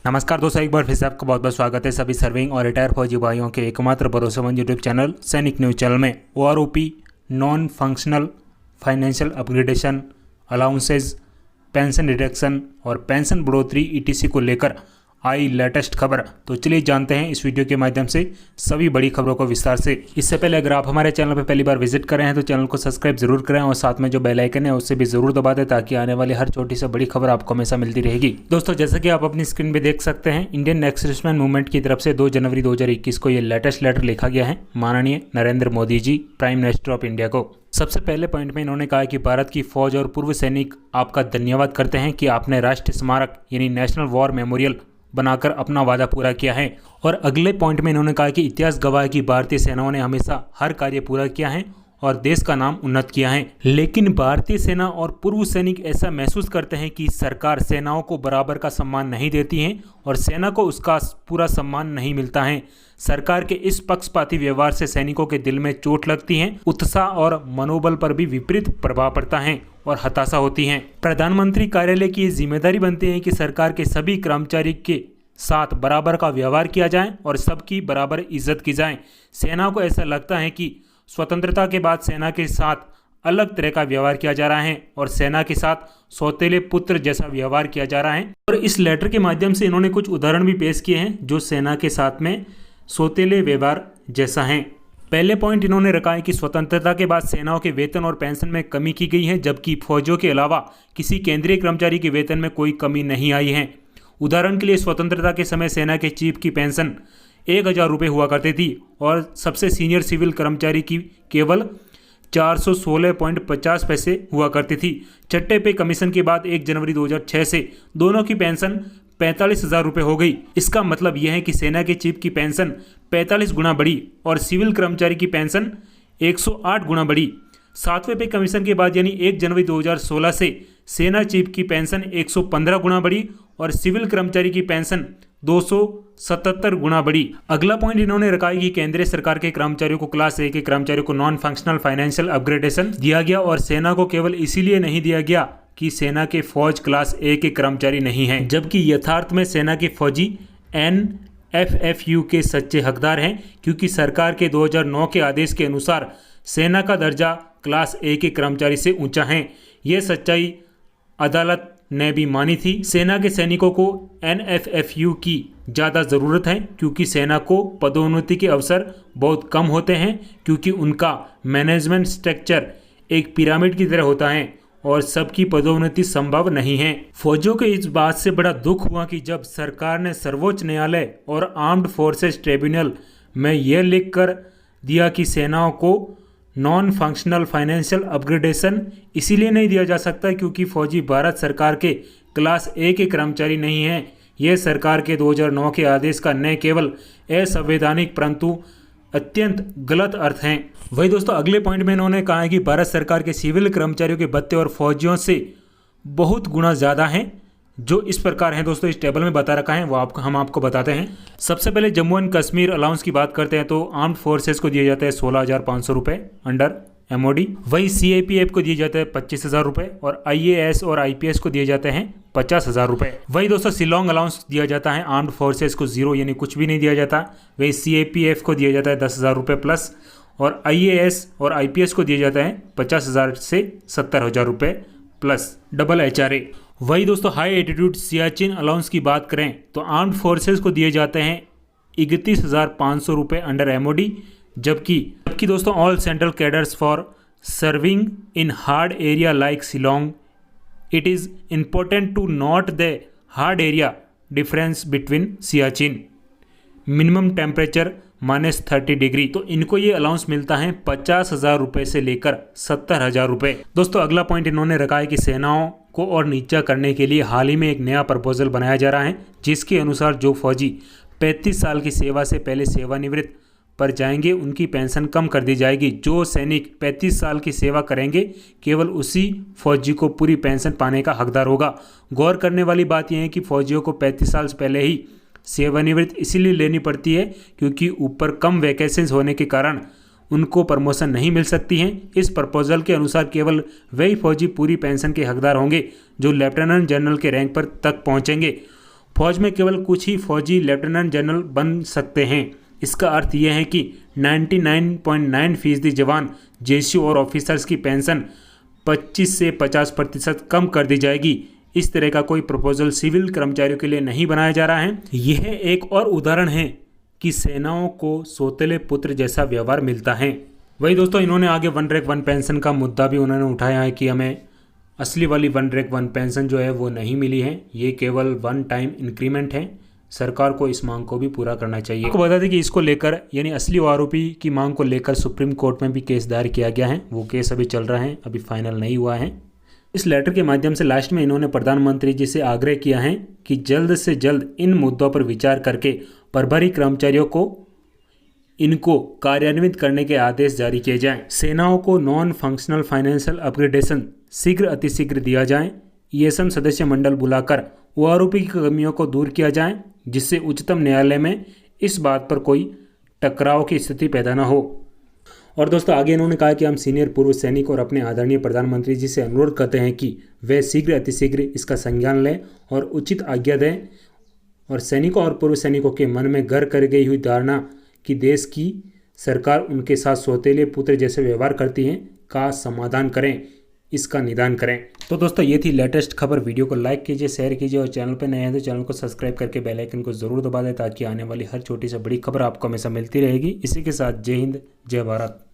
नमस्कार दोस्तों, एक बार फिर से आपका बहुत बहुत स्वागत है सभी सर्विंग और रिटायर फौजी भाइयों के एकमात्र भरोसेमंद यूट्यूब चैनल सैनिक न्यूज चैनल में। OROP non functional financial upgradation, allowances, pension deduction और पेंशन बढ़ोतरी ETC को लेकर आई लेटेस्ट खबर। तो चलिए जानते हैं इस वीडियो के माध्यम से सभी बड़ी खबरों को विस्तार से। इससे पहले अगर आप हमारे चैनल पर पहली बार विजिट कर रहे हैं तो चैनल को सब्सक्राइब जरूर करें और साथ में जो बेल आइकन है उससे भी जरूर दबा दें ताकि आने वाली हर छोटी से बड़ी खबर आपको हमेशा मिलती रहेगी। दोस्तों, जैसा कि आप अपनी स्क्रीन पर देख सकते हैं, इंडियन एक्सर्विसमैन मूवमेंट की तरफ से 2 जनवरी 2021 को ये लेटेस्ट लेटर लिखा गया है माननीय Narendra Modi ji, prime minister of India को। सबसे पहले पॉइंट में इन्होंने कहा कि भारत की फौज और पूर्व सैनिक आपका धन्यवाद करते हैं कि आपने राष्ट्रीय स्मारक यानी नेशनल वॉर मेमोरियल बनाकर अपना वादा पूरा किया है। और अगले पॉइंट में इन्होंने कहा कि इतिहास गवाह है कि भारतीय सेनाओं ने हमेशा हर कार्य पूरा किया है और देश का नाम उन्नत किया है। लेकिन भारतीय सेना और पूर्व सैनिक ऐसा महसूस करते हैं कि सरकार सेनाओं को बराबर का सम्मान नहीं देती है और सेना को उसका पूरा सम्मान नहीं मिलता है। सरकार के इस पक्षपाती व्यवहार से सैनिकों के दिल में चोट लगती है, उत्साह और मनोबल पर भी विपरीत प्रभाव पड़ता है और हताशा होती है। प्रधानमंत्री कार्यालय की जिम्मेदारी बनती है कि सरकार के सभी कर्मचारी के साथ बराबर का व्यवहार किया जाए और सबकी बराबर इज्जत की जाए। सेना को ऐसा लगता है कि स्वतंत्रता के बाद सेना के साथ अलग तरह का व्यवहार किया जा रहा है और सेना के साथ सौतेले पुत्र जैसा व्यवहार किया जा रहा है। और इस लेटर के माध्यम से इन्होंने कुछ उदाहरण भी पेश किए हैं जो सेना के साथ में सौतेले व्यवहार जैसा है। पहले पॉइंट इन्होंने रखा है कि स्वतंत्रता के बाद सेनाओं के वेतन और पेंशन में कमी की गई है, जबकि फौजियों के अलावा किसी केंद्रीय कर्मचारी के वेतन में कोई कमी नहीं आई है। उदाहरण के लिए स्वतंत्रता के समय सेना के चीफ की पेंशन 1000 रुपये हुआ करती थी और सबसे सीनियर सिविल कर्मचारी की केवल 416.50 पैसे हुआ करती थी। छठे पे कमीशन के बाद 1 जनवरी 2006 से दोनों की पेंशन 45,000 रुपये हो गई। इसका मतलब यह है कि सेना के चीफ की पेंशन 45 गुना बढ़ी और सिविल कर्मचारी की पेंशन 108 गुना बढ़ी। 7वें पे कमीशन के बाद यानी 1 जनवरी 2016 से सेना चीफ की पेंशन 115 गुना बढ़ी और सिविल कर्मचारी की पेंशन 277 गुना बढ़ी। अगला पॉइंट इन्होंने रखा है कि केंद्रीय सरकार के कर्मचारियों को क्लास A के कर्मचारियों को नॉन फंक्शनल फाइनेंशियल अपग्रेडेशन दिया गया और सेना को केवल इसीलिए नहीं दिया गया कि सेना के फौज क्लास A के कर्मचारी नहीं हैं, जबकि यथार्थ में सेना के फौजी NFFU के सच्चे हकदार हैं, क्योंकि सरकार के 2009 के आदेश के अनुसार सेना का दर्जा क्लास A के कर्मचारी से ऊंचा है। यह सच्चाई अदालत ने भी मानी थी। सेना के सैनिकों को NFFU की ज़्यादा ज़रूरत है क्योंकि सेना को पदोन्नति के अवसर बहुत कम होते हैं, क्योंकि उनका मैनेजमेंट स्ट्रक्चर एक पिरामिड की तरह होता है और सबकी पदोन्नति संभव नहीं है। फौजियों को इस बात से बड़ा दुख हुआ कि जब सरकार ने सर्वोच्च न्यायालय और आर्म्ड फोर्सेस ट्रिब्यूनल में यह लिख कर दिया कि सेनाओं को नॉन फंक्शनल फाइनेंशियल अपग्रेडेशन इसीलिए नहीं दिया जा सकता क्योंकि फौजी भारत सरकार के क्लास A के कर्मचारी नहीं हैं। यह सरकार के 2009 के आदेश का न केवल असंवैधानिक परंतु अत्यंत गलत अर्थ हैं। वही दोस्तों, अगले पॉइंट में इन्होंने कहा है कि भारत सरकार के सिविल कर्मचारियों के भत्ते और फौजियों से बहुत गुना ज़्यादा हैं, जो इस प्रकार हैं। दोस्तों, इस टेबल में बता रखा है, वो हम आपको बताते हैं। सबसे पहले जम्मू एंड कश्मीर अलाउंस की बात करते हैं तो आर्म्ड फोर्सेस को दिए जाते हैं 16,500 रुपये अंडर MOD। वही CAPF को दिए जाते हैं 25,000 रुपये और IAS और IPS को दिए जाते हैं 50,000 रुपये। वही दोस्तों, शिलोंग अलाउंस दिया जाता है आर्म्ड फोर्सेस को 0 यानी कुछ भी नहीं दिया जाता। वही CAPF को दिया जाता है 10,000 रुपये प्लस और IAS और IPS को दिया जाता है 50,000 से 70,000 रुपये प्लस डबल HRA। वही दोस्तों, हाई एटीट्यूड सियाचिन अलाउंस की बात करें तो आर्म्ड फोर्सेस को दिए जाते हैं 31,500 रुपये अंडर MOD, जबकि दोस्तों all central cadres for serving in hard area like Shillong, it is important to note the hard area difference between Siachen, minimum temperature -30 degree. तो इनको ये अलाउंस मिलता है 50,000 रुपये से लेकर 70,000 रुपये। दोस्तों, अगला पॉइंट इन्होंने रखा है कि सेनाओं को और नीचा करने के लिए हाल ही में एक नया प्रपोजल बनाया जा रहा है, जिसके अनुसार जो फौजी 35 साल की सेवा से पहले सेवानिवृत्त पर जाएंगे उनकी पेंशन कम कर दी जाएगी। जो सैनिक 35 साल की सेवा करेंगे केवल उसी फौजी को पूरी पेंशन पाने का हकदार होगा। गौर करने वाली बात यह है कि फौजियों को 35 साल से पहले ही सेवानिवृत्त इसीलिए लेनी पड़ती है क्योंकि ऊपर कम वैकेंसीज होने के कारण उनको प्रमोशन नहीं मिल सकती हैं। इस प्रपोजल के अनुसार केवल वही फौजी पूरी पेंशन के हकदार होंगे जो लेफ्टिनेंट जनरल के रैंक पर तक पहुंचेंगे। फौज में केवल कुछ ही फौजी लेफ्टिनेंट जनरल बन सकते हैं। इसका अर्थ यह है कि 99.9% जवान, जेसीओ और ऑफिसर्स की पेंशन 25 से 50% कम कर दी जाएगी। इस तरह का कोई प्रपोजल सिविल कर्मचारियों के लिए नहीं बनाया जा रहा है। यह एक और उदाहरण है कि सेनाओं को सौतेले पुत्र जैसा व्यवहार मिलता है। वही दोस्तों, इन्होंने आगे वन रैंक वन पेंशन का मुद्दा भी उन्होंने उठाया है कि हमें असली वाली वन रैंक वन पेंशन जो है वो नहीं मिली है, ये केवल वन टाइम इंक्रीमेंट है। सरकार को इस मांग को भी पूरा करना चाहिए। आपको बता दें कि इसको लेकर यानी असली आरोपी की मांग को लेकर सुप्रीम कोर्ट में भी केस दायर किया गया है। वो केस अभी चल रहा है, अभी फाइनल नहीं हुआ है। इस लेटर के माध्यम से लास्ट में इन्होंने प्रधानमंत्री जी से आग्रह किया है कि जल्द से जल्द इन मुद्दों पर विचार करके प्रभारी कर्मचारियों को इनको कार्यान्वित करने के आदेश जारी किए जाएं। सेनाओं को नॉन फंक्शनल फाइनेंशियल अपग्रेडेशन शीघ्र अतिशीघ्र दिया जाए। ईएसएम सदस्य मंडल बुलाकर ओआरओपी की कमियों को दूर किया जाए, जिससे उच्चतम न्यायालय में इस बात पर कोई टकराव की स्थिति पैदा न हो। और दोस्तों, आगे इन्होंने कहा कि हम सीनियर पूर्व सैनिक और अपने आदरणीय प्रधानमंत्री जी से अनुरोध करते हैं कि वे शीघ्र अतिशीघ्र इसका संज्ञान लें और उचित आज्ञा दें और सैनिकों और पूर्व सैनिकों के मन में घर कर गई हुई धारणा कि देश की सरकार उनके साथ सौतेले पुत्र जैसे व्यवहार करती है का समाधान करें, इसका निदान करें। तो दोस्तों, ये थी लेटेस्ट खबर। वीडियो को लाइक कीजिए, शेयर कीजिए और चैनल पर नए हैं तो चैनल को सब्सक्राइब करके बेल आइकन को जरूर दबा दें ताकि आने वाली हर छोटी से बड़ी खबर आपको हमेशा मिलती रहेगी। इसी के साथ जय हिंद, जय भारत।